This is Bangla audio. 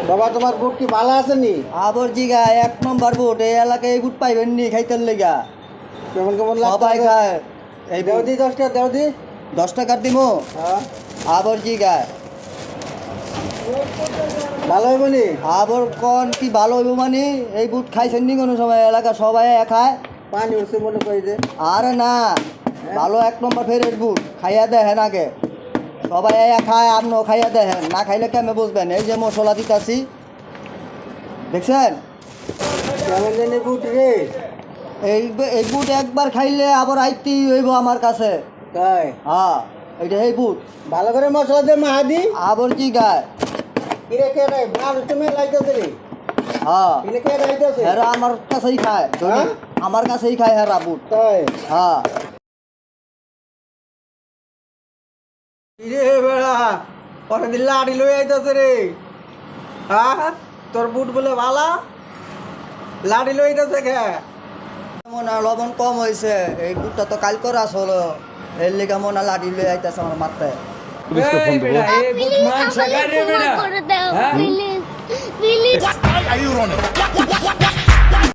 বাবা তোমার বুট কি ভালো আছে নি? আবার জিগা 1 নম্বর বুট এই এলাকায় এই বুট পাইবেন নি খাইতের লেগা। কেমন কেমন লাগছে? সবাই খায়। এই দেও দি 10 টাকা দেও দি। 10 টাকার দিমু। হ্যাঁ আবার জিগা ভালো হইব নি? আবার কোন কি ভালো হইব মানে এই বুট খাইছেন নি কোনো সময় এলাকা সবাই খায়? পানি উঠছে মনে কই দে। আরে না ভালো 1 নম্বর ফেরের বুট খাইয়া দেখেন আগে সবাই খায় আপনিও খাইয়া দেখেন না খাইলে কেমন বুঝবেন এই যে মশলা দিতাছি দেখছেন কেমন জানি বুট রে? এই বুট একবার খাইলে আবার আইতেই হইব আমার কাছে। তাই হ্যাঁ এইটা এই বুট ভালো করে মশলা দে মাহাদি। আবার কি গায় কিরে কে রে ভাল তুমি লাইতেছে রে? হ্যাঁ কিরে কে লাইতেছে? হেরা আমার কাছেই খায় হ্যাঁ? আমার কাছেই খায় হেরা বুট। তাই হ্যাঁ কিরে বেড়া কতদিন লাড়ি লই আইতাছে রে? হ্যাঁ তোর বুট বলে ভালা লাড়ি লই আইতাছে কে? মনে হয় লবণ কম হয়েছে এই বুটটা তো কাল করা আসলো এর লেগে মনে হয় লাঠি লয়ে আইতাছে আমার মাথায়। এই বেটা এই বুটমান শেখারে বেটা করে দাও হ্যাঁ? Please please